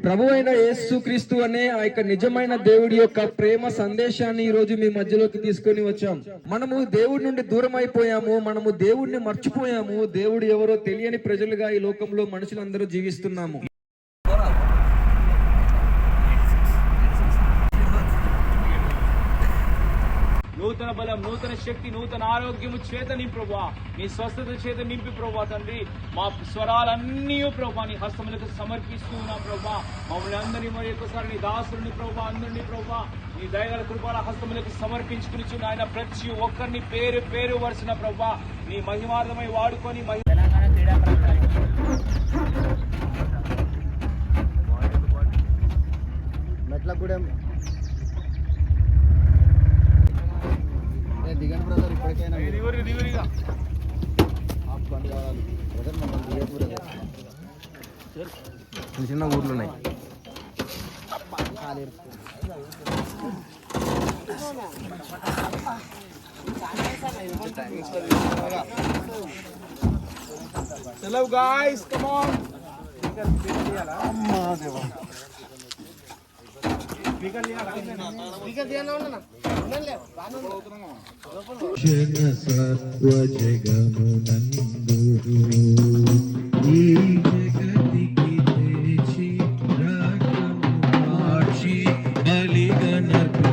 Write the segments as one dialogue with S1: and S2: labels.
S1: ప్రభువైన యేసుక్రీస్తు అనే ఆ యొక్క నిజమైన దేవుడి యొక్క ప్రేమ సందేశాన్ని ఈ రోజు మీ మధ్యలోకి తీసుకొని వచ్చాం. మనము దేవుడి నుండి దూరం అయిపోయాము, మనము దేవుడిని మర్చిపోయాము, దేవుడు ఎవరో తెలియని ప్రజలుగా ఈ లోకంలో మనుషులందరూ జీవిస్తున్నాము.
S2: నూతన బలం, నూతన శక్తి, నూతన ఆరోగ్యము చేత నింపి ప్రభువా, నీ స్వస్థత చేత నింపి ప్రభువా తండ్రి, మా స్వరాలన్నీ ప్రభువా నీ హస్తములకు సమర్పిస్తూ ఉన్నాం ప్రభువా. మమ్మల్ని అందరినీ మరి ఒక్కసారి నీ దాసుని ప్రభువా, అందరినీ ప్రభువా నీ దయగల కృపల హస్తములకు సమర్పించుకుని ఆయన ప్రతి ఒక్కరిని పేరు పేరు వరుసన ప్రభువా నీ మహిమార్థమై వాడుకొని
S3: మెట్లగూడెం దిగండి బ్రదర్, ఇప్పటికైనా
S1: చిన్న చిన్న ఊర్లు ఉన్నాయి.
S2: Hello guys, come on.
S4: జన సత్వ జగమునందు ఈ జగతికి తెచి రక్తము మార్చి బలిగనర్పించుకొని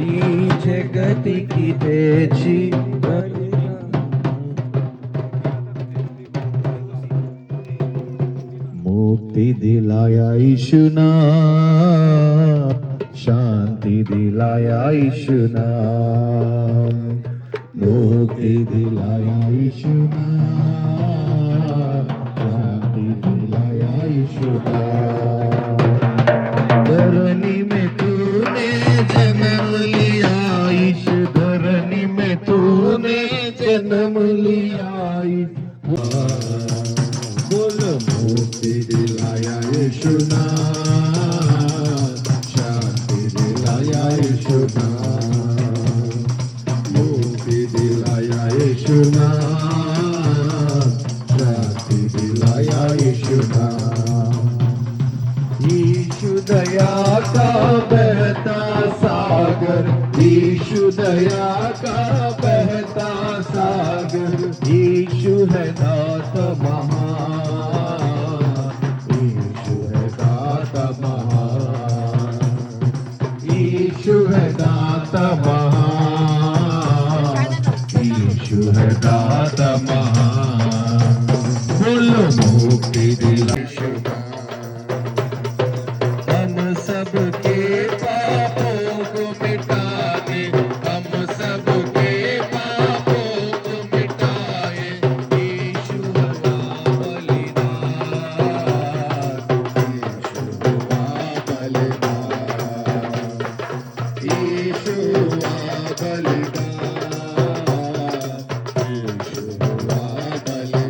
S4: ఈ జగతికి తెచి मुक्ति दिलाया यीशु नाम, शांति दिलाया यीशु नाम, मुक्ति दिलाया यीशु नाम, शांति दिलाया यीशु नाम। धरनी में तूने जन्म लिया यीशु, धरनी में तूने जन्म लिया यीशु, मुक्ति दिलाया यीशु नाम, शांति दिलाया यीशु नाम, मुक्ति दिलाया यीशु नाम, शांति दिलाया यीशु नाम। यीशु दया का बहता सागर, यीशु दया का बहता सागर, यीशु है दात महान, यीशु है दात महान, यीशु है दात महान, यीशु है दात महान। बोलो मुक्ति दिलाया हम सबके पापों को मिटा दे, हम सबके पापों को मिटाए, यीशु हुआ बलिदान, यीशु हुआ बलिदान, यीशु हुआ बलिदान, यीशु हुआ बलिदान।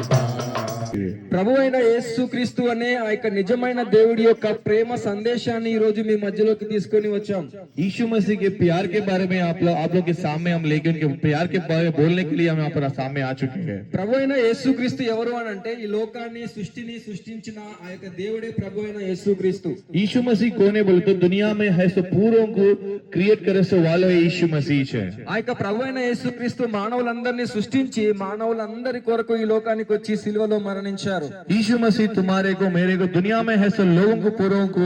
S1: ప్రభువైన యేసుక్రీస్తు అనే ఆ యొక్క నిజమైన దేవుడి యొక్క ప్రేమ సందేశాన్ని ఈ రోజు మీ మధ్యలోకి తీసుకొని వచ్చాం.
S4: यीशु मसीह के प्यार के बारे में आप लोग के सामने हम लेके उनके प्यार के बारे में बोलने के लिए हम यहाँ पर सामने आ चुके हैं।
S1: ప్రభువైన యేసుక్రీస్తు ఎవరు అని అంటే ఈ లోకాన్ని సృష్టిని సృష్టించిన ఆ యొక్క దేవుడే ప్రభువైన యేసుక్రీస్తు.
S4: यीशु मसीह कौन है बोले तो दुनिया में है सो पूरों को क्रिएट करे सो वाला यीशु मसीह है।
S1: ఆ యొక్క ప్రభువైన యేసుక్రీస్తు మానవులందరినీ సృష్టించి మానవులందరి కొరకు ఈ లోకానికి వచ్చి సిలువలో మరణించారు.
S4: यीशु मसीह तुम्हारे को मेरे को दुनिया में है सो लोगों को पूरों को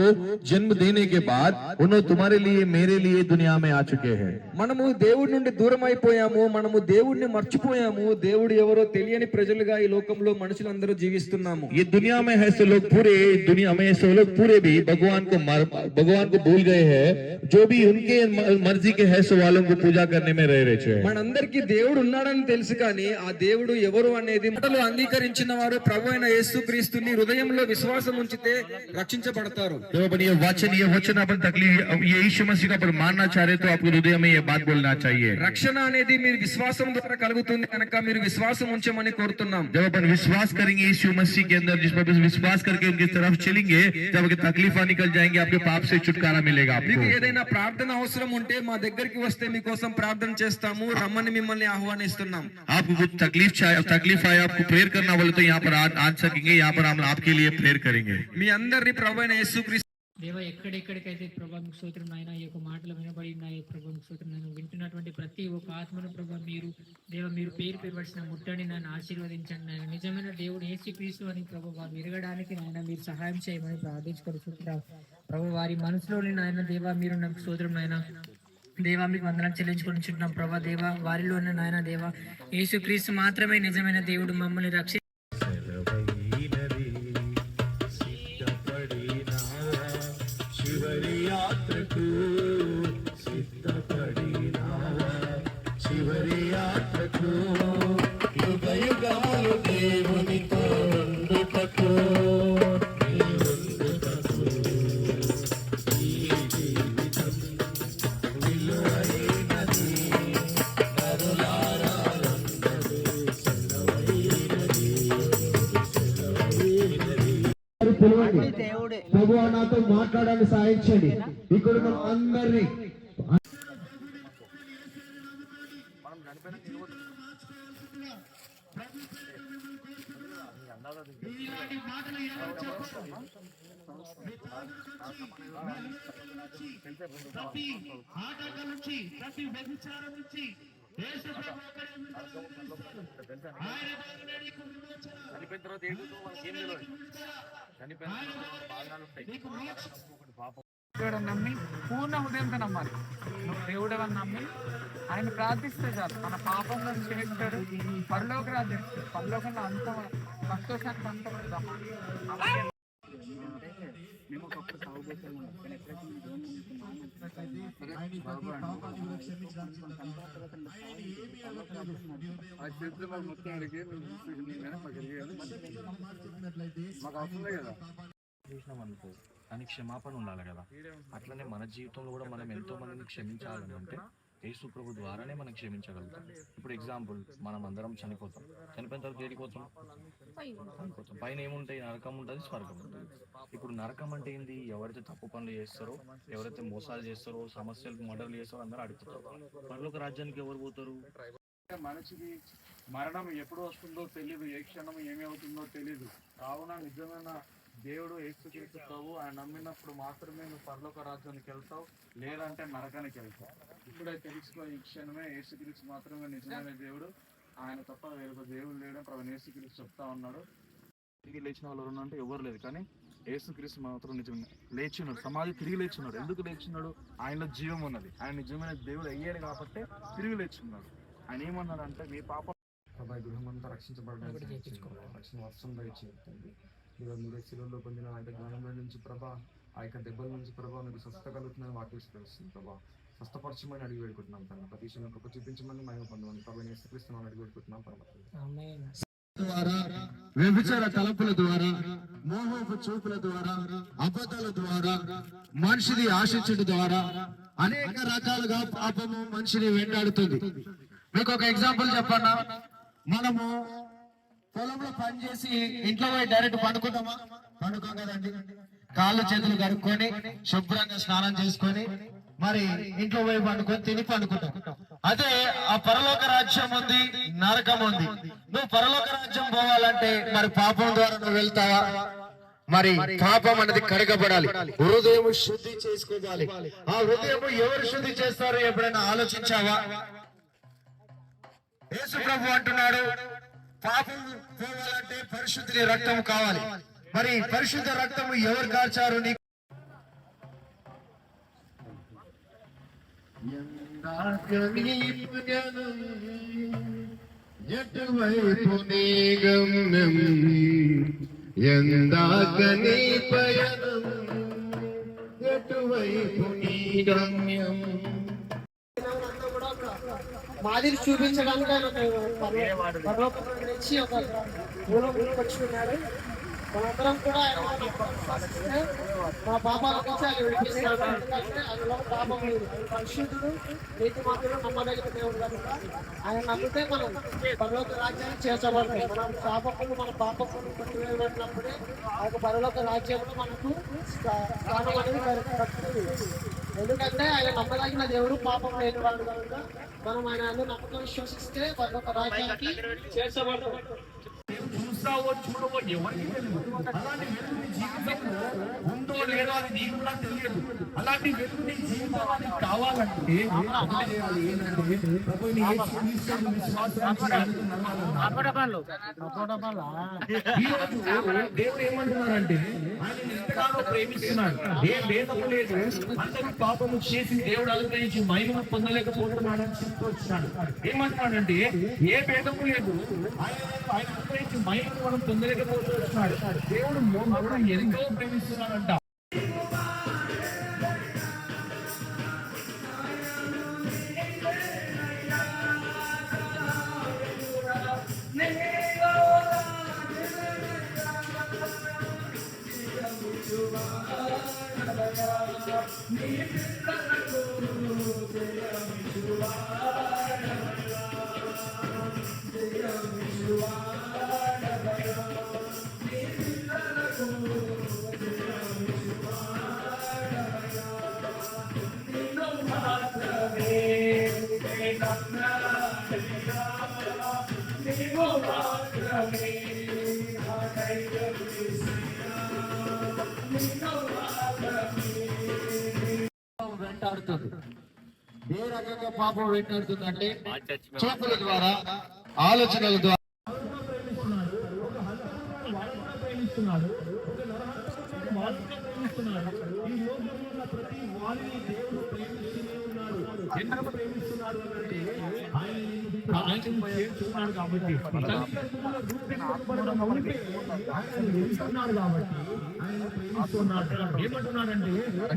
S4: जन्म देने के बाद उन्होंने तुम्हारे लिए मेरे लिए दुनिया में आ चुके हैं।
S1: మనము దేవుడి నుండి దూరం అయిపోయాము, మనము దేవుడిని మర్చిపోయాము, దేవుడు ఎవరో తెలియని ప్రజలుగా ఈ లోకంలో మనుషులందరూ జీవిస్తున్నాము.
S4: ये दुनिया में है सो लोग पूरे दुनिया में सो लोग पूरे भी भगवान को भूल गए हैं, जो भी उनके मर्जी के है सो वालों को पूजा करने में रह रहे हैं।
S1: మనందరికీ దేవుడు ఉన్నాడని తెలుసు కానీ ఆ దేవుడు ఎవరు అనేది మాటలు అంగీకరించిన వారు ప్రభువైన యేసుక్రీస్తుని హృదయంలో విశ్వాసం ఉంచితే రక్షించబడతారు.
S4: तो अपन ये वचन अपन तकलीफ ये यीशु मसीह का अपन मानना चाह रहे तो आपको हृदय में ये बात बोलना चाहिए।
S1: రక్షణ అనేది మీరు విశ్వాసం ద్వారా కలుగుతుంది కనుక మీరు విశ్వాసం ఉంచమని కోరుతున్నాం.
S4: जब अपन विश्वास करेंगे यीशु मसीह के अंदर, जिस पर विश्वास करके उनकी तरफ चलेंगे, जब आपकी तकलीफा निकल जाएंगे, आपके पाप से छुटकारा मिलेगा आपको।
S1: మీకు ఏదైనా ప్రార్థన అవసరం ఉంటే మా దగ్గరికి వస్తే మీకోసం ప్రార్థన చేస్తాము, రమ్మని మిమ్మల్ని ఆహ్వానిస్తున్నాం.
S4: आपको कुछ तकलीफ आए, आपको प्रेयर करना बोले तो यहाँ पर आ सकेंगे, यहाँ पर हम आपके लिए प्रेयर करेंगे।
S1: మీ అందరినీ ప్రభువైన యేసుక్రీస్తు
S5: దేవ ఎక్కడెక్కడికైతే ప్రభా మీకు స్తోత్రం నాయన ఈ యొక్క మాటలు వినబడి ఉన్నాయి ప్రభా మీకు స్తోత్రం నాయన వింటున్నటువంటి ప్రతి ఒక్క ఆత్మను ప్రభా మీరు దేవ మీరు పేరు పెట్టిన ముట్టండి నన్ను ఆశీర్వదించండి నాయన నిజమైన దేవుడు యేసుక్రీస్తు అని ప్రభు వారు ఎరగడానికి నాయన మీరు సహాయం చేయమని ప్రార్థించుకుంటున్నాం ప్రభు వారి మనసులోని నాయన దేవ మీరు నాకు స్తోత్రం నాయన దేవా మీకు వందనాలు చెల్లించుకుంటున్నాం ప్రభా దేవ వారిలోని నాయన దేవ యేసుక్రీస్తు మాత్రమే నిజమైన దేవుడు మమ్మల్ని రక్షి
S1: ప్రభు నాతో మాట్లాడాలని సాయించండి. ఇక్కడ మనం అందరినీ
S6: దేవుడు నమ్మి పూర్ణ హృదయంతో నమ్మాలి. నువ్వు దేవుడవని నమ్మి ఆయన ప్రార్థిస్తే చాలు మన పాపంలో క్షమిస్తాడు, పరలోక రాజ్యం పరలోకంలో అంత సంతోషాన్ని పంచుకుంటాం. మేము ఒకప్పుడు సాగుబోతున్నాం
S7: మాకు అవసరం కదా చేసినాం అనుకో దానికి క్షమాపణ ఉండాలి కదా. అట్లనే మన జీవితంలో కూడా మనం ఎంతో మందిని క్షమించాలని అంటే యేసు ప్రభు ద్వారానే మనం క్షమించగలుగుతాం. ఇప్పుడు ఎగ్జాంపుల్ మనం అందరం చనిపోతాం, చనిపోయిన తర్వాత ఏడిపోతాం? చనిపోతాం. పైన ఏముంటాయి? నరకం ఉంటుంది, స్వర్గం ఉంటుంది. ఇప్పుడు నరకం అంటే ఏంది? ఎవరైతే తప్పు పనులు చేస్తారో, ఎవరైతే మోసాలు చేస్తారో, సమస్యలకు మర్డర్లు చేస్తారో అందరూ అడుగుతారు. పరలోక రాజ్యానికి ఎవరు పోతారు?
S8: మనిషికి మరణం ఎప్పుడు వస్తుందో తెలియదు, ఏ క్షణం ఏమి అవుతుందో తెలియదు. కావున నిజమైన దేవుడు యేసుక్రీస్తు ప్రభు ఆయన నమ్మినప్పుడు మాత్రమే నువ్వు పరలోక రాజ్యానికి వెళ్తావు, లేదంటే నరకానికి వెళ్తావు. ఇప్పుడే తెలుసుకో, ఈ క్షణమే యేసుక్రీస్తు మాత్రమే నిజమైన దేవుడు, ఆయన తప్ప వేరొక దేవుడు లేడు ప్రభు యేసుక్రీస్తు చెప్తా ఉన్నాడు. తిరిగి లేచిన వాళ్ళు ఎవరు ఎవరు లేదు, కానీ యేసుక్రీస్తు మాత్రం నిజంగా లేచినాడు. సమాధి తిరిగి లేచున్నాడు. ఎందుకు లేచున్నాడు? ఆయనలో జీవం ఉన్నది. ఆయన నిజమైన దేవుడు అయ్యాడు కాబట్టి తిరిగి లేచున్నాడు. ఆయన ఏమన్నాడంటే మీ పాప ప్రభా గృహం అంతా రక్షించబడడానికి రక్షణ వస్త్రం దయచేయండి. ఇవాళ మీరే శిలువలో పొందిన ఆయన జ్ఞానంలో నుంచి ప్రభా, ఆ యొక్క దెబ్బల నుంచి ప్రభా మీకు స్వస్థ కలుగుతుందని వాక్యం తెలుస్తుంది. ప్రభా స్వస్థపరచమని అడిగి వేడుకుంటున్నాం. తన ప్రతి విషయంలో కృప చూపించమని మేము పొందమని ప్రభావం యేసుక్రీస్తుని అడిగి వేడుకుంటున్నాం.
S1: ద్వారా, వ్యభిచార తలపుల ద్వారా, మోహపు చూపుల ద్వారా, అబద్ధాల ద్వారా, మనిషిని ఆశించడం ద్వారా అనేక రకాలుగా పాపము మనిషిని వెంటాడుతుంది. మీకు ఒక ఎగ్జాంపుల్ చెప్పన్నా, మనము పొలంలో పనిచేసి ఇంట్లో పోయి డైరెక్ట్ పండుకుంటామా? పండుకోం కదండి. కాళ్ళు చేతులు కడుక్కొని శుభ్రంగా స్నానం చేసుకొని మరి ఇంట్లో పోయి పండుకొని తిని పండుకుంటాం. అదే ఆ పరలోక రాజ్యం ఉంది, నరకం ఉంది. నువ్వు పరలోక రాజ్యం పోవాలంటే మరి పాపం ద్వారా నువ్వు వెళ్తావా? మరి పాపం అనేది కడగబడాలి, హృదయం శుద్ధి చేసుకోవాలి. ఆ హృదయం ఎవరు శుద్ధి చేస్తారో ఎప్పుడైనా ఆలోచించావా? యేసు ప్రభు అంటున్నాడు, పాపం పోవాలంటే పరిశుద్ధి రక్తం కావాలి. మరి పరిశుద్ధ రక్తం ఎవరు కార్చారు? నీకు
S9: ఎటువైపు నీ గమ్యం, ఎందాక నీ పయనం, ఎటువైపు నీ గమ్యం.
S10: మాదిరి చూపించడానికి ఆయన నుంచి ఒక మూలం వచ్చుకున్నాడు. మనందరం కూడా ఆయన మా పాపాల నుంచి ఆయన విడిపిస్తున్నాడు. ఎందుకంటే అందులో పాపం లేదు. పరిశుద్ధుడు, నీతి మాత్రం నమ్మదగిన దేవుడు కనుక ఆయన నమ్మితే మనం పరలోక రాజ్యాన్ని చేర్చబడతాం. మనం పాపములు మన పాపములు కొట్టివేయబడినప్పుడే ఆ యొక్క పరలోక రాజ్యంలో మనకు స్థానం అనేది దక్కుతుంది. ఎందుకంటే ఆయన నమ్మదగిన దేవుడు, పాపం లేని వాడు కనుక మనం ఆయన నమ్మకం విశ్వసిస్తే పరలోక రాజ్యానికి చేర్చబడతాం.
S4: చూస్తావో చూడవో ఎవరికి తెలియదు. అలాంటి వెలుగు నీ జీవితంలో ఉందో లేదో అది నీకు కూడా తెలియదు. అలాంటి వెలుగు నీ జీవితానికి కావాలంటే ఒకటి చేయాలి. ఏంటంటే ప్రభువుని యేసు క్రీస్తుని విశ్వాసానికి నమ్మాలన్నా. ఈ రోజు దేవుడు ఏమంటున్నారంటే ఆయన ఎంతగానో ప్రేమిస్తున్నాడు. ఏ భేదము లేదు. అందరూ పాపము చేసి దేవుడు అనుగ్రహించి మహిమను పొందలేకపోతున్నాడని చెప్తూ వచ్చినాడు. ఏమంటున్నాడంటే ఏ భేదము లేదు. ఆయన అనుగ్రహించి మహిమను మనం పొందలేకపోతూ వచ్చినాడు. దేవుడు మనల్ని ఎంతో ప్రేమిస్తున్నాడంట.
S10: వెంటాడుతుంది. ఏ రకంగా పాపం వెంటాడుతుంది అంటే చూపుల ద్వారా, ఆలోచనల ద్వారా.
S4: ఎందుకు ప్రేమిస్తున్నాడు అంటే ఆయన చేస్తున్నాడు కాబట్టి, వెళ్తున్నాడు కాబట్టి ఆయన ప్రేమిస్తున్నాడు. ఏమంటున్నాడంటే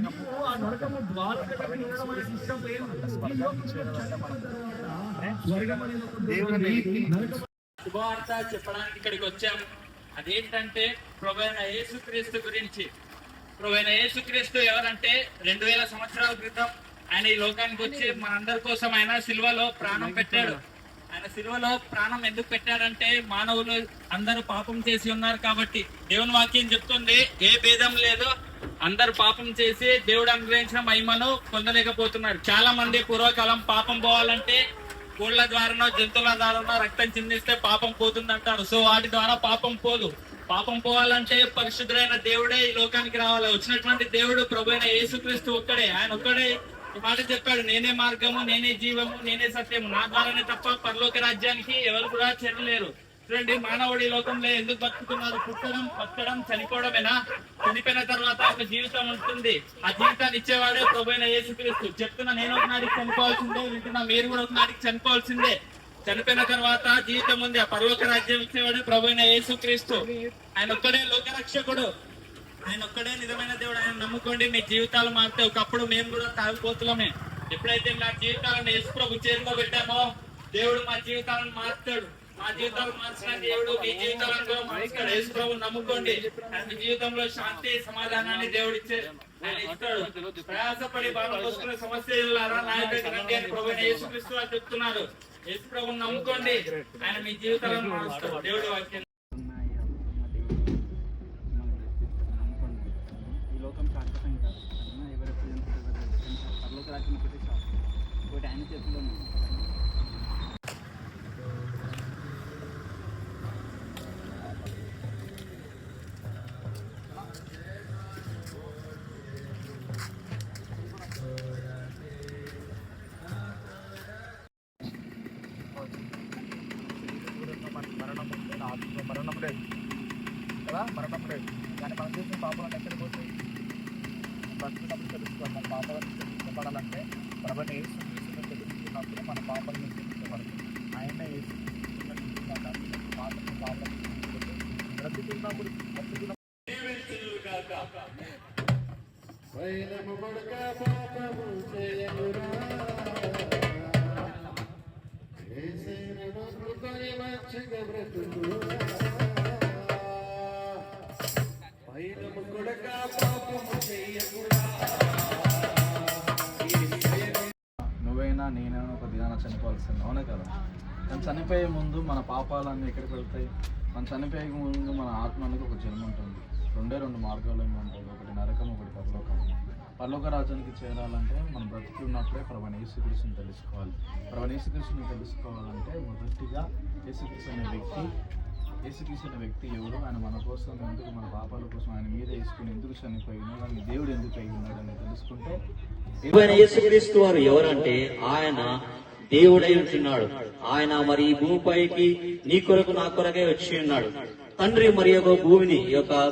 S4: నువ్వు ఆ నరకము ద్వారం ఉండడం అనేది ఇష్టం లేదు. స్వర్గం అనేది
S6: శుభవార్త చెప్పడానికి ఇక్కడికి వచ్చాము. అదేంటంటే ప్రభువైన యేసుక్రీస్తు గురించి. ప్రభువైన యేసుక్రీస్తు ఎవరంటే 2000 సంవత్సరాల క్రితం ఆయన ఈ లోకానికి వచ్చి మనందరి కోసం ఆయన సిలువలో ప్రాణం పెట్టాడు. ఆయన సిలువలో ప్రాణం ఎందుకు పెట్టాడంటే మానవులు అందరూ పాపం చేసి ఉన్నారు కాబట్టి. దేవుని వాక్యం చెప్తుంది ఏ భేదం లేదు, అందరు పాపం చేసి దేవుడు అనుగ్రహించిన మహిమను పొందలేకపోతున్నారు. చాలా మంది పూర్వకాలం పాపం పోవాలంటే కోళ్ల ద్వారానో జంతువుల ద్వారానో రక్తం చిందిస్తే పాపం పోతుంది అంటారు. సో వాటి ద్వారా పాపం పోదు. పాపం పోవాలంటే పరిశుద్ధుడైన దేవుడే ఈ లోకానికి రావాలి. వచ్చినటువంటి దేవుడు ప్రభువైన యేసుక్రీస్తు ఒక్కడే. ఆయన ఒక్కడే ఈ మాట చెప్పాడు, నేనే మార్గము, నేనే జీవము, నేనే సత్యము, నా ద్వారానే తప్ప పరలోక రాజ్యానికి ఎవరు కూడా చేరలేరు. చూడండి, మానవుడి లోకంలో ఎందుకు బతుకుతున్నారు? పుట్టడం, బతకడం, చనిపోవడమేనా? చనిపోయిన తర్వాత ఒక జీవితం ఉంటుంది. ఆ జీవితాన్ని ఇచ్చేవాడే ప్రభువైన యేసుక్రీస్తు. చెప్తున్నా, నేను ఒక నాటికి చనిపోవాల్సిందే, వింటున్నా మీరు కూడా ఒక నాటికి చనిపోవాల్సిందే. చనిపోయిన తర్వాత జీవితం ఉంది. ఆ పరలోక రాజ్యం ఇచ్చేవాడే ప్రభువైన యేసుక్రీస్తు. ఆయన ఒక్కడే లోకరక్షకుడు, ఆయన ఒక్కడే నిజమైన దేవుడు. ఆయన నమ్ముకోండి, మీ జీవితాలు మారితే. ఒకప్పుడు మేము కూడా తాగుపోతులమే. ఎప్పుడైతే మా జీవితాలను యేసు ప్రభు చేతిలో పెట్టామో దేవుడు మా జీవితాలను మారుతాడు. మా జీవితాలు మార్చిన దేవుడు మీ జీవితాలను కూడా మారుస్తాడు. యేసు ప్రభు నమ్ముకోండి, మీ జీవితంలో శాంతి సమాధానాన్ని దేవుడు ఆయన ఇస్తాడు. ప్రయాసపడి భారం వస్తున్న సమస్యలారా నా యొక్క రండి అని ప్రభువైన యేసుక్రీస్తు వారు చెప్తున్నారు. యేసు ప్రభువుని నమ్ముకోండి, ఆయన మీ జీవితాలను మారుస్తాడు. దేవుడి వాక్యం.
S3: ఈ లోకం శాశ్వతం కాదు. ఎవరు పరలోక రాజ్యం పెట్టేసారు. ఒకటి ఆయన చేతిలో ఉంది.
S8: మరణం లేదు కదా, మరణం లేదు. కానీ మనం చేసిన పాపాలను ఎక్కడికి పోతాయి? బతుకున్నప్పుడు తెలుసుకోవాలి. మన పాపాలను తెలుసుకోబడాలంటే ప్రభువైన యేసుక్రీస్తుని తెలుసుకున్నప్పుడు మన పాపాలను తెలుసుకోబడుతుంది. ఆయనే బ్రతుకున్నప్పుడు నువ్వైనా నేనైనా ఒక దినాన చనిపోవాల్సింది, అవునే కదా? కానీ చనిపోయే ముందు మన పాపాలన్నీ ఎక్కడికి వెళ్తాయి? మనం చనిపోయే ముందు మన ఆత్మ అనేది ఒక జన్మ ఉంటుంది. రెండు మార్గాలు ఉంటాయి, ఒకటి నరకం, ఒకటి పరలోకం. పరలోక రాజ్యానికి చేరాలంటే మనం బ్రతికి ఉన్నప్పుడే ప్రభువైన యేసుక్రీస్తుని తెలుసుకోవాలి. ప్రభువైన యేసుక్రీస్తుని తెలుసుకోవాలంటే మొదటిగా యేసుక్రీస్తు అనే వ్యక్తి యేసుక్రీస్తు అనే వ్యక్తి ఎవరు, ఆయన మన కోసం ఎందుకు, మన పాపాల కోసం ఆయన మీద వేసుకుని ఎందుకు చనిపోయినాడు, అని దేవుడు ఎందుకు అయి ఉన్నాడు అని తెలుసుకుంటే
S11: యేసుక్రీస్తు వారు ఎవరంటే ఆయన దేవుడై ఉంటున్నాడు. ఆయన మరి ఈ భూమిపైకి నీ కొరకు నా కొరకే వచ్చి ఉన్నాడు. తండ్రి మరి యొక్క భూమిని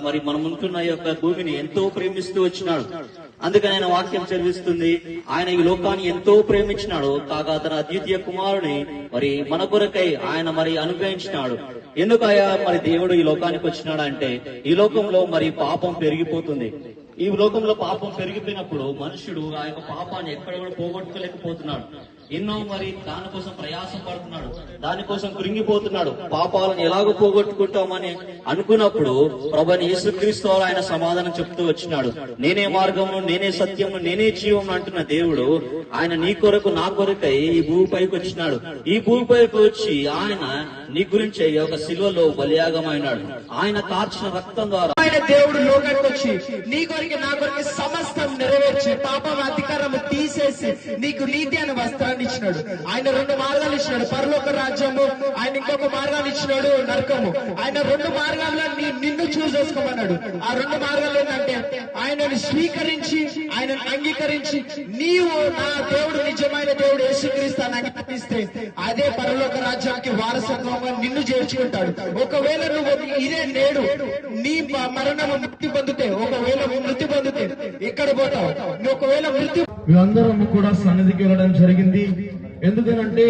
S11: మరి మనం ఉంటున్న యొక్క భూమిని ఎంతో ప్రేమిస్తూ వచ్చినాడు. అందుకని ఆయన వాక్యం చదివిస్తుంది, ఆయన ఈ లోకాన్ని ఎంతో ప్రేమించినాడు, కాగా తన అద్వితీయ కుమారుని మరి మన కొరకై ఆయన మరి అనుగ్రహించినాడు. ఎందుకయ్యా మరి దేవుడు ఈ లోకానికి వచ్చినాడు అంటే, ఈ లోకంలో మరి పాపం పెరిగిపోతుంది. ఈ లోకంలో పాపం పెరిగిపోయినప్పుడు మనుషుడు ఆ యొక్క పాపాన్ని ఎక్కడ కూడా పోగొట్టుకోలేకపోతున్నాడు. ఎన్నో మరి దానికోసం ప్రయాసం పడుతున్నాడు, దానికోసం కృంగిపోతున్నాడు. పాపాలను ఎలాగో పోగొట్టుకుంటామని అనుకున్నప్పుడు ప్రభువైన యేసుక్రీస్తు ఆయన సమాధానం చెప్తూ వచ్చినాడు. నేనే మార్గమును, నేనే సత్యమును, నేనే జీవమును అంటున్న దేవుడు ఆయన నీ కొరకు నా కొరకై ఈ భూమిపైకి వచ్చినాడు. ఈ భూమిపైకి వచ్చి ఆయన నీ గురించి ఒక శిలువలో బలియాగమైనాడు. ఆయన కార్చిన రక్తం ద్వారా
S10: ఆయన దేవుడు లోకానికి వచ్చి నీ కొరికి నా కొరికి సమస్తం నెరవేర్చి పాపం అధికారము తీసేసి నీకు నీతి అనే వస్త్రాన్ని ఇచ్చినాడు. ఆయన 2 మార్గాలు ఇచ్చినాడు, పరలోక రాజ్యము. ఆయన ఇంకొక మార్గాలు ఇచ్చినాడు, నరకము. ఆయన 2 మార్గాల్లో నిన్ను చూస్ చేసుకోమన్నాడు. ఆ 2 మార్గాలు ఏంటంటే ఆయనను స్వీకరించి ఆయనను అంగీకరించి నీవు నా దేవుడు నిజమైన దేవుడు యేసుక్రీస్తు అని అంగీకరిస్తే అదే పరలోక రాజ్యానికి వారసత్వంగా నిన్ను చేర్చుకుంటాడు. ఒకవేళ నువ్వు ఇదే నేడు నీ మరణము మృతి పొందితే, ఒకవేళ మృతి పొందితే ఎక్కడ పోతావు? నువ్వు ఒకవేళ మృతి
S4: మేమందరం కూడా సన్నిధికి వెళ్ళడం జరిగింది. ఎందుకనంటే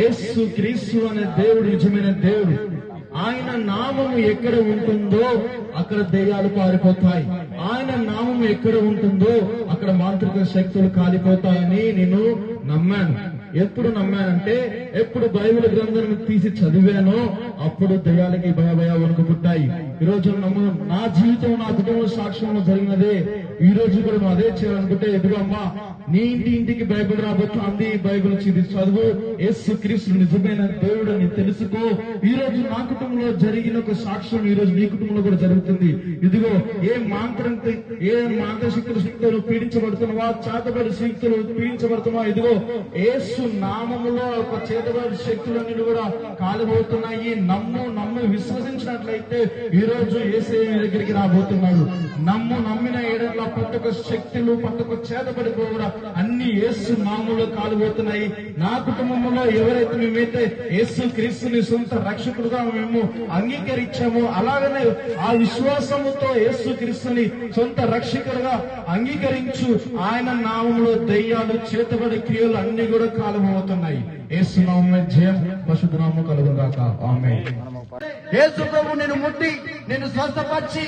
S4: యేసు క్రీస్తు అనే దేవుడు నిజమైన దేవుడు. ఆయన నామము ఎక్కడ ఉంటుందో అక్కడ దెయ్యాలు పారిపోతాయి. ఆయన నామము ఎక్కడ ఉంటుందో అక్కడ మాంత్రిక శక్తులు కాలిపోతాయని నేను నమ్మాను. ఎప్పుడు నమ్మానంటే ఎప్పుడు బైబిల్ గ్రంథం తీసి చదివానో అప్పుడు దయ్యాలకి భయ వణుకు పుట్టాయి. ఈ రోజు నా జీవితం, నా కుటుంబ సాక్ష్యం జరిగినదే. ఈ రోజు కూడా నువ్వు అదే చేయాలనుకుంటే ఎదురు అమ్మా నీ ఇంటికి బైబిల్ రాబోతు అంది, బైబిల్ చదువు. యేసు క్రీస్తు నిజమైన దేవుడు అని తెలుసుకో. ఈ రోజు నా కుటుంబంలో జరిగిన ఒక సాక్ష్యం ఈ రోజు నీ కుటుంబంలో కూడా జరుగుతుంది. ఇదిగో ఏ మాంత్రిక శక్తులు పీడించబడుతున్నావా, చేతబడి శక్తులు పీడించబడుతున్నావా, ఇదిగో యేసు నామములో ఒక చేతబడి శక్తులన్నీ కూడా కాలిపోతున్నాయి. నమ్ము విశ్వసించినట్లయితే ఈ రోజు యేసే దగ్గరికి రాబోతున్నాడు. నమ్మిన ఏడట్ల ప్రతి ఒక్క శక్తులు, ప్రతి ఒక్క చేతబడి కూడా అన్ని యేసు నామములో కాలిపోతున్నాయి. నా కుటుంబంలో ఎవరైతే మేమైతే యేసు క్రీస్తుని సొంత రక్షకుడుగా మేము అంగీకరించామో అలాగనే ఆ విశ్వాసముతో యేసు క్రీస్తుని సొంత రక్షకుడుగా అంగీకరించు. ఆయన నామములో దయ్యాలు, చేతబడి క్రియలు అన్ని కూడా కాలిపోతున్నాయి. యేసు నామములో జయం, పరిశుద్ధ నామములో కలుగుగాక. ఆమేన్.
S10: యేసు ప్రభు నిన్ను ముట్టి నిన్ను స్వస్థపరిచి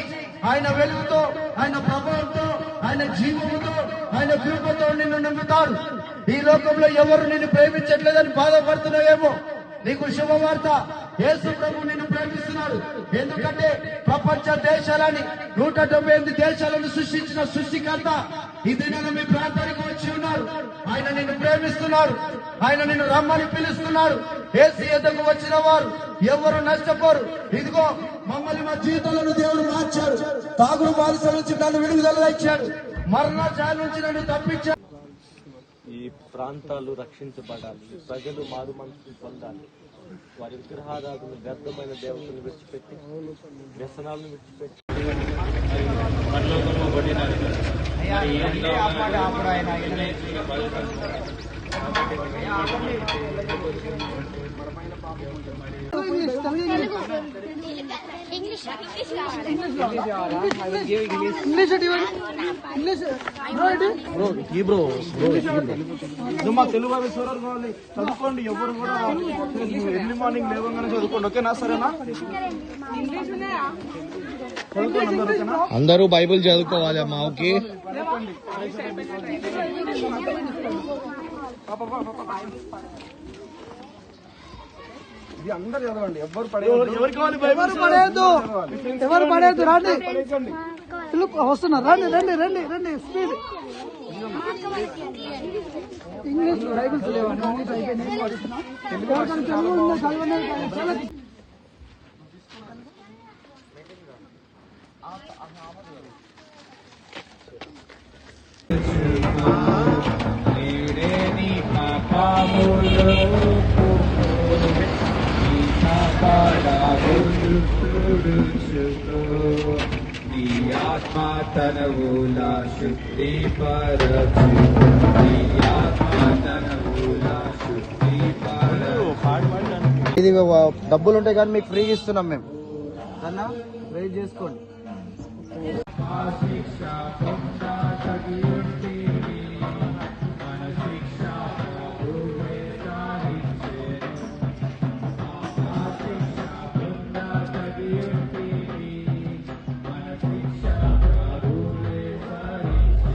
S10: ఆయన వెలుగుతో, ఆయన ప్రభావంతో, ఆయన జీవముతో, ఆయన కృపతో నిన్ను నింపుతాడు. ఈ లోకంలో ఎవరు నిన్ను ప్రేమించట్లేదని బాధపడుతున్నావేమో, నీకు శుభవార్త. యేసు ప్రభు నిన్ను ప్రేమిస్తున్నాడు. ఎందుకంటే ప్రపంచ దేశాలని 178 దేశాలను సృష్టించిన సృష్టికర్త ఈ దినాన మీ ప్రాంతానికి వచ్చి ఉన్నారు. ఆయన నిన్ను ప్రేమిస్తున్నాడు. ఆయన నిన్ను రమ్మని పిలుస్తున్నాడు. యేసు ఎద్దకు వచ్చిన వారు ఎవరు నష్టపోరు. ఇదిగో మమ్మల్ని మా జీవితంలో దేవుడు మార్చాడు. తాగుడు బానిసల నుంచి నన్ను విడుదల ఇచ్చాడు. మరణ ఛాయ నుంచి నన్ను తప్పించాడు.
S7: ఈ ప్రాంతాలు రక్షించబడాలి, ప్రజలు మారు మనసు పొందాలి. వారి విగ్రహారాధన, వ్యర్థమైన దేవతలను విడిచిపెట్టి, వ్యసనాలను విడిచిపెట్టి
S8: మా తెలుగు వాళ్ళు చూడాలి కావాలి. చదువుకోండి, ఎవరు కూడా ఎర్లీ మార్నింగ్ లేవగానే చదువుకోండి. ఓకేనా? సరేనా?
S9: అందరూ బైబిల్ చదువుకోవాలి అమ్మా. ఓకే.
S8: ఇది అందరు చదవండి. ఎవరు
S10: పడేద్దు. రండి, వస్తున్నారు. రండి రండి రండి స్పీడ్. ఇంగ్లీష్ బైబిల్స్ లేవండి. ఇంగ్లీష్ అయిపోయింది.
S1: పరుచుకో నీ ఆత్మ తనవుల శుద్ధి పరచు నీ ఆత్మ తనవుల శుద్ధి పరచు.
S9: ఇది డబ్బులు ఉంటాయి కానీ మీకు ఫ్రీగా ఇస్తున్నాం మేము అన్నా వెయిట్ చేసుకోండి.
S1: శిక్ష పొందగీ ఉంటివి మన శిక్ష ప్రభువే సాధించెను. శిక్ష పొందగీ ఉంటివి మన శిక్ష ప్రభువే సాధించెను.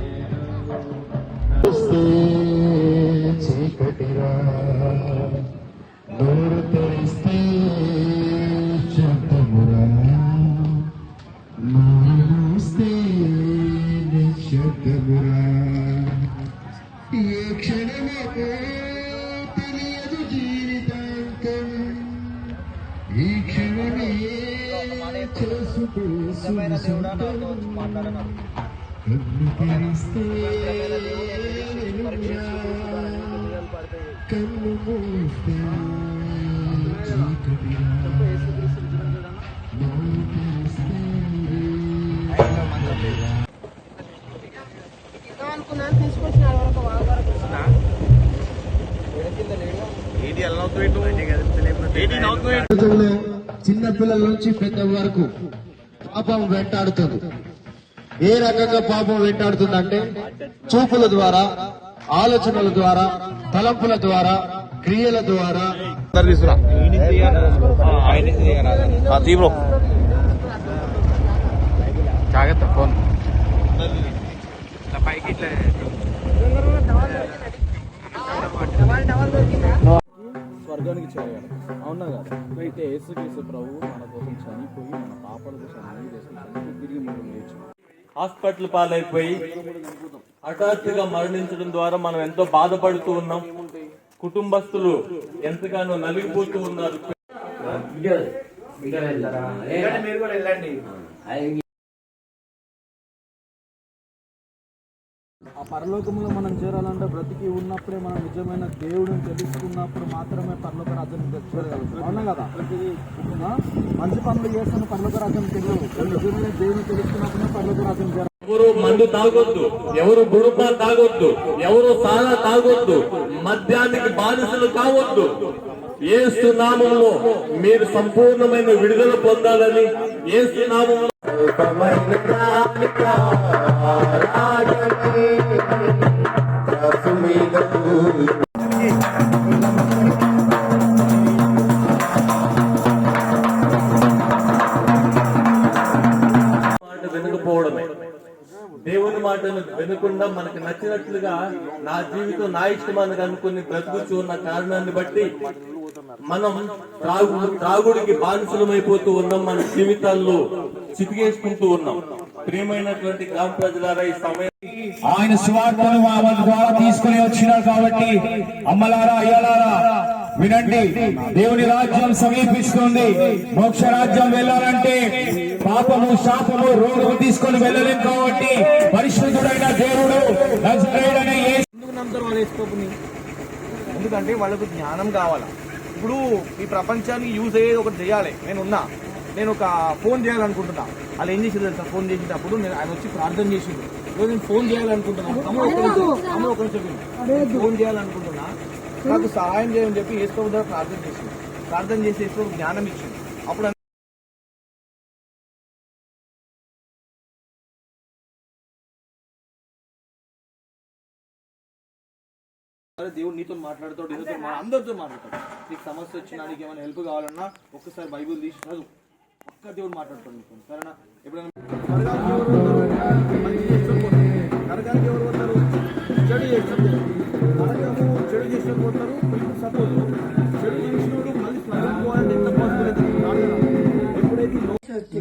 S4: చీకటిరా నోరు తెరిస్తే శబ్దమురా నోరు మూస్తే నిశ్శబ్దమురా ఏ క్షణమే తెలియదు జీవితాంతం ఈ క్షణమే చేసుకో కన్ను తెరిస్తే వెలుగురా కన్ను మూస్తే చీకటిరా నోరు తెరిస్తే
S10: అనుకున్నాను తీసుకొచ్చిన
S9: చిన్న పిల్లల నుంచి పెద్ద వరకు పాపం వెంటాడుతుంది. ఏ రకంగా పాపం వెంటాడుతుందంటే చూపుల ద్వారా, ఆలోచనల ద్వారా, తలంపుల ద్వారా, క్రియల ద్వారా.
S3: జాగ్రత్త ఫోన్ పైకి ఇట్లా
S7: స్వర్గానికి చేయాలి. అవునా కదా? అయితే యేసుక్రీస్తు ప్రభువు మన కోసం చనిపోయి మన పాపాల కోసం అన్ని చేసుకుని తిరిగి మూడు లేచి
S2: హాస్పిటల్ పాలైపోయి హఠాత్తుగా మరణించడం ద్వారా మనం ఎంతో బాధపడుతూ ఉన్నాం. కుటుంబస్తులు ఎంతగానో నలిగిపోతూ ఉన్నారు.
S3: మీరు కూడా వెళ్ళండి.
S7: ఆ పరలోకంలో మనం చేరాలంటే బ్రతికి ఉన్నప్పుడే మనం నిజమైన దేవుడిని తెలుసుకున్నప్పుడు మాత్రమే పరలోక రాజ్యాన్ని చేరగలుగుతాం. అవునా కదా? మంచి పనులు చేస్తున్న పరలోక రాజ్యం తెలియదు. నిజమైన దేవుని తెలుసుకున్నప్పుడే పరలోక రాజ్యం చేరాలి.
S2: ఎవరు మందు తాగొద్దు, ఎవరు బుడుపా తాగొద్దు, ఎవరు సారా తాగొద్దు, మద్యానికి బానిసలు కావద్దు. యేసు నామములో మీరు సంపూర్ణమైన విడుదల పొందాలని యేసు నామములో మాట వినకపోవడమే. దేవుని మాటను వినకుండా మనకు నచ్చినట్లుగా నా జీవితం నా ఇష్టమానికి అనుకుని బ్రతుకుచూ ఉన్న కారణాన్ని బట్టి మనం త్రాగుడికి బానిసలమైపోతూ ఉన్నాం. మన జీవితాల్లో చితికేసుకుంటూ ఉన్నాం. ప్రియమైనటువంటి గ్రామ ప్రజలారా, ఈ సమయం
S4: ఆయన స్వార్థను మన ద్వారా తీసుకుని వచ్చినారు కాబట్టి అమ్మలారా, అయ్యలారా వినండి. దేవుని రాజ్యం సమీపిస్తుంది. మోక్ష రాజ్యం వెళ్ళాలంటే పాపము, శాపము, రోగులు తీసుకొని వెళ్ళలేం కాబట్టి పరిశుద్ధుడైన దేవుడు నజరేయుడైన యేసు
S3: ఎందుకు నమ్ముతారు వాళ్ళు యేసుప్రభుని? ఎందుకంటే వాళ్ళకు జ్ఞానం కావాలా. ఇప్పుడు ఈ ప్రపంచానికి యూజ్ అయ్యేది ఒకటి చేయాలి. నేను ఒక ఫోన్ చేయాలనుకుంటున్నా. వాళ్ళు ఏం చేసేది తెలుసా? ఫోన్ చేసేటప్పుడు ఆయన వచ్చి ప్రార్థన చేసిండు. నేను ఫోన్ చేయాలనుకుంటున్నాను, అమ్మ ఒక నిమిషం ఫోన్ చేయాలనుకుంటున్నా, నాకు సహాయం చేయని చెప్పి యేసుప్రభు ద్వారా ప్రార్థన చేసింది. ప్రార్థన చేసి యేసుప్రభు జ్ఞానం ఇచ్చింది. అప్పుడు దేవుడు నీతో మాట్లాడతాడు, అందరితో మాట్లాడతాడు. నీకు సమస్య వచ్చినా, నీకు ఏమైనా హెల్ప్ కావాలన్నా ఒక్కసారి బైబుల్ తీసి చదువు. ఒక్క దేవుడు మాట్లాడతాడు నీకు. సరేనా? ఎప్పుడైనా నరకానికి ఎవరు పోతారు? చెడు చేస్తారు. నరకము చెడు చేసిన పోతారు. సపోజ్ చెడు చేసినోడు మళ్ళీ స్వర్గం పోవాలంటే ఎంత పాసిబిలిటీ? ఎప్పుడైతే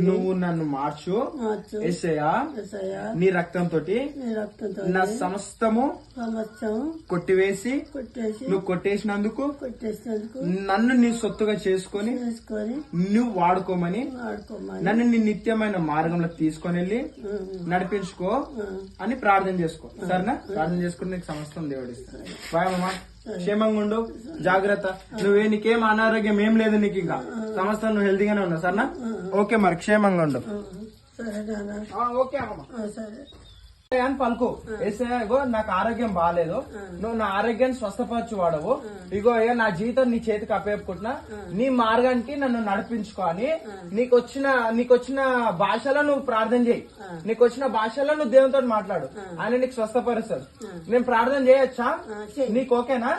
S6: నువ్వు నన్ను మార్చు యేసయ్యా, నీ రక్తంతో నా సమస్తము కొట్టివేసి నువ్వు కొట్టేసినందుకు నన్ను నీ సొత్తుగా చేసుకొని నువ్వు వాడుకోమని నన్ను నీ నిత్యమైన మార్గంలో తీసుకొని వెళ్ళి నడిపించుకో అని ప్రార్థన చేసుకో. సరేనా? ప్రార్థన చేసుకుని నీకు సమస్తం దేవుడిస్తాను. బాయ్ అమ్మా.
S9: క్షేమంగా ఉండు, జాగ్రత్త. నీకేం అనారోగ్యం ఏం లేదు నీకు, ఇంకా సమస్య నువ్వు హెల్తీగానే ఉన్నావు సరేనా? ఓకే మరి క్షేమంగా ఉండు. ఓకే అమ్మా అని పలుకు. ఇగో నాకు ఆరోగ్యం బాగాలేదు, నువ్వు నా ఆరోగ్యాన్ని స్వస్థపరచు వాడవు. ఇగో నా జీవితం నీ చేతికి అప్పేపుకుంటున్నా, నీ మార్గానికి నన్ను నడిపించుకో అని నీకొచ్చిన భాషలో నువ్వు ప్రార్థన చేయి. నీకు వచ్చిన భాషలో నువ్వు దేవునితో మాట్లాడు, ఆయన నీకు స్వస్థపరుస్తాడు. నేను ప్రార్థన చేయొచ్చా? నీకు ఓకేనా?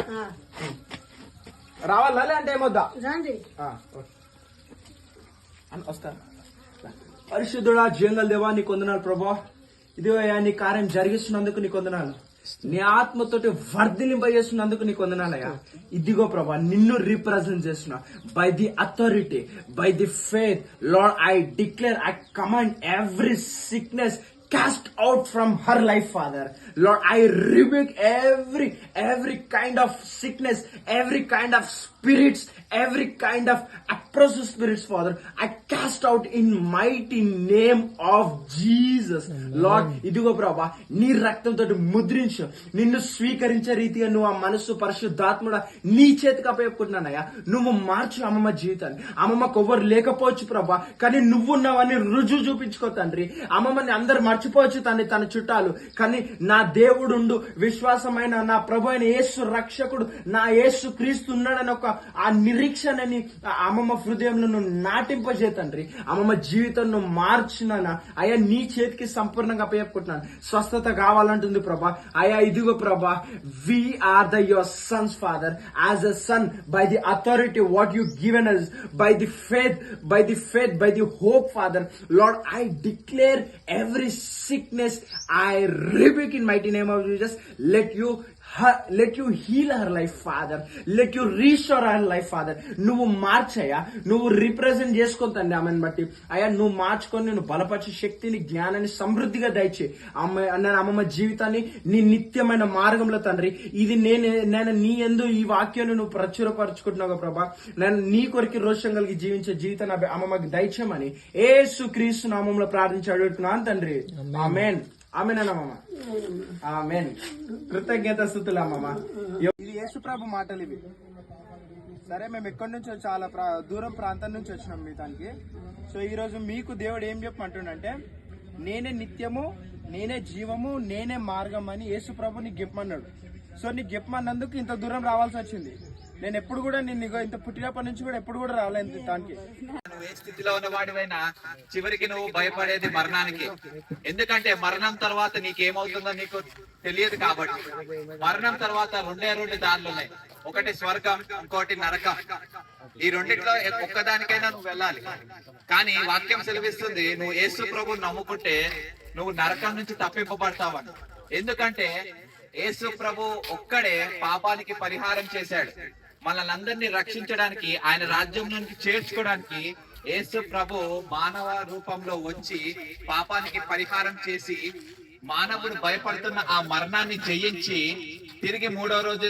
S9: రావాలా లేదంటే ఏమొద్దా? వస్తా. పరిశుద్ధుడా జీవంగల దేవా నీకు వందనాలు ప్రభా. ఇదిగో నీ కార్యం జరిగిస్తున్నందుకు నీకు వందనాలు. నీ ఆత్మతోటి వర్ధిలింపజేస్తున్నందుకు నీకు వందనాలయ్యా. ఇదిగో ప్రభా నిన్ను రిప్రజెంట్ చేస్తున్నా. By the authority, by the faith lord I declare, I command every sickness cast out from her life, Father. Lord, I rebuke every kind of sickness, every kind of spirits, every kind of oppressive spirits, Father. I cast out in mighty name of Jesus. Lord, ఇదిగో ప్రభా నీ రక్తంతో ముద్రించు. నిన్ను స్వీకరించే రీతిగా నువ్వు ఆ మనస్సు పరిశుద్ధాత్ముడా నీ చేతికి అప్పచెప్పుకుంటున్నానయ్యా. నువ్వు మార్చు అమ్మమ్మ జీవితాన్ని. అమ్మమ్మకు ఎవ్వరు లేకపోవచ్చు ప్రభా, కానీ నువ్వున్నావని రుజువు చూపించుకో తండ్రి. అమ్మమ్మని అందరు మర్చిపోవచ్చు తన చుట్టాలు, కానీ నా దేవుడు విశ్వాసమైన నా ప్రభు అయిన యేసు రక్షకుడు, నా యేసు క్రీస్తు ఉన్నాడని ఒక ఆ నిరీక్షణని అమ్మమ్మ హృదయంలో నువ్వు నాటింపజే తండ్రి. అమ్మమ్మ జీవితం నువ్వు మార్చినానా అయ్యా, నీ చేతికి సంపూర్ణంగా అప్పచెప్పుకుంటున్నాను. స్వస్థత కావాలంటుంది ప్రభా. అయ్యా ఇదిగో Prabha, we are your sons father, as a son by the authority what you given us, by the faith, by the hope, Father. Lord, I declare every sickness, I rebuke in mighty name of Jesus. Let you heal her life, Father. Let you restore her life, Father. నువ్వు మార్చయ్యా, నువ్వు represent చేసుకుంటాండి ఆమెను బట్టి అయ్యా. నువ్వు మార్చుకొని నువ్వు బలపరిచే శక్తిని, జ్ఞానాన్ని సమృద్ధిగా దయచే అమ్మమ్మ జీవితాన్ని నీ నిత్యమైన మార్గంలో తండ్రి. ఇది నేను నీ యందు ఈ వాక్యాన్ని నువ్వు ప్రచురపరచుకుంటున్నావు ప్రభా. నేను నీ కొరికి రోషం కలిగి జీవించే జీవితాన్ని అమ్మమ్మకి దయచేయమని యేసు క్రీస్తు నామంలో ప్రార్థించి అడుగుతున్నాను తండ్రి. ఆమేన్. ఆమేనమ్మమ్మ. ఆమేన్. కృతజ్ఞత స్తుతులు అమ్మమ్మ. ఇది యేసు ప్రభు మాటలు ఇవి. సరే, మేము ఎక్కడి నుంచో చాలా దూరం ప్రాంతం నుంచి వచ్చినాం మీ దానికి. సో ఈ రోజు మీకు దేవుడు ఏం చెప్పమంటుండంటే, నేనే నిత్యము, నేనే జీవము, నేనే మార్గం అని యేసు ప్రభు నీకు చెప్పమన్నాడు. సో నీకు చెప్పమన్నందుకు ఇంత దూరం రావాల్సి వచ్చింది. నేను ఎప్పుడు కూడా నిన్ను ఇంత పుట్టినప్పటి నుంచి కూడా ఎప్పుడు కూడా రాలేదు దానికి.
S12: నువ్వు ఏ స్థితిలో ఉన్న వాడివైనా చివరికి నువ్వు భయపడేది మరణానికి. ఎందుకంటే మరణం తర్వాత నీకేమవుతుందో నీకు తెలియదు కాబట్టి. మరణం తర్వాత రెండు దారులు ఉన్నాయి. ఒకటి స్వర్గం, ఇంకోటి నరకం. ఈ రెండిట్లో ఒక్కదానికైనా నువ్వు వెళ్ళాలి. కానీ వాక్యం సెలవిస్తుంది, నువ్వు యేసు ప్రభువుని నమ్ముకుంటే నువ్వు నరకం నుంచి తప్పింపబడతావని. ఎందుకంటే యేసు ప్రభు ఒక్కడే పాపానికి పరిహారం చేశాడు. మనల్ని అందరినీ రక్షించడానికి, ఆయన రాజ్యంలోనికి చేర్చుకోవడానికి యేసు ప్రభు మానవ రూపంలో వచ్చి పాపానికి పరిహారం చేసి మానవుడు భయపడుతున్న ఆ మరణాన్ని జయించి తిరిగి 3వ రోజు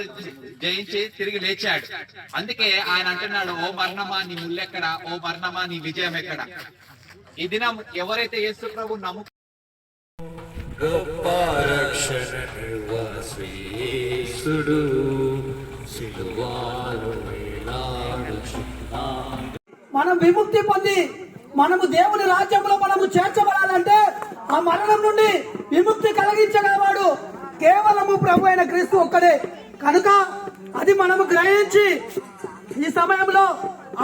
S12: జయించి తిరిగి లేచాడు. అందుకే ఆయన అంటున్నాడు, ఓ మరణమా నీ ముల్లెక్కడ, ఓ మరణమా నీ విజయం ఎక్కడ. ఈ దినం ఎవరైతే యేసు ప్రభు నమ్ము
S10: మనం విముక్తి పొంది మనము దేవుని రాజ్యంలో మనము చేర్చబడాలంటే ఆ మరణం నుండి విముక్తి కలిగించగలవాడు కేవలము ప్రభు అయిన క్రీస్తు ఒక్కడే. కనుక అది మనము గ్రహించి ఈ సమయంలో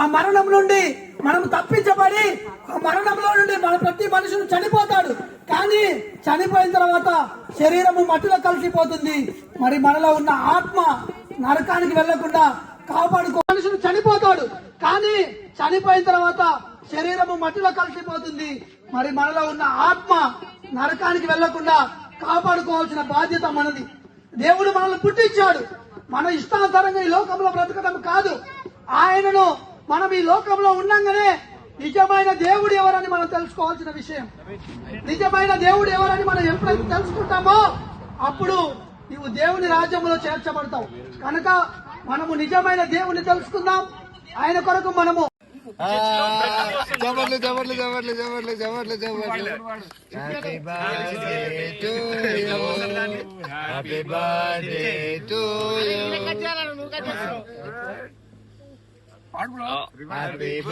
S10: ఆ మరణం నుండి మనం తప్పించబడి ఆ మరణంలో నుండి మన ప్రతి మనుషులు చనిపోతాడు. కానీ చనిపోయిన తర్వాత శరీరము మట్టిలో కలిసిపోతుంది. మరి మనలో ఉన్న ఆత్మ నరకానికి వెళ్లకుండా కాపాడుకో. మనుషులు చనిపోతాడు, కానీ చనిపోయిన తర్వాత శరీరము మట్టిలో కలిసిపోతుంది. మరి మనలో ఉన్న ఆత్మ నరకానికి వెళ్లకుండా కాపాడుకోవాల్సిన బాధ్యత మనది. దేవుడు మనల్ని పుట్టించాడు. మన ఇష్టానుసారంగా ఈ లోకంలో బ్రతకడం కాదు. ఆయనను మనం ఈ లోకంలో ఉండగానే నిజమైన దేవుడు ఎవరని మనం తెలుసుకోవాల్సిన విషయం. నిజమైన దేవుడు ఎవరని మనం ఎప్పుడైతే తెలుసుకుంటామో అప్పుడు నీవు దేవుని రాజ్యంలో చేర్చబడతావు. కనుక మనము నిజమైన దేవుని తెలుసుకుందాం. ఆయన కొరకు మనము
S9: జబర్లు జబర్లు జబర్లు జబర్లు జబర్లు జబర్లు happy birthday to you.
S4: Happy birthday to you happy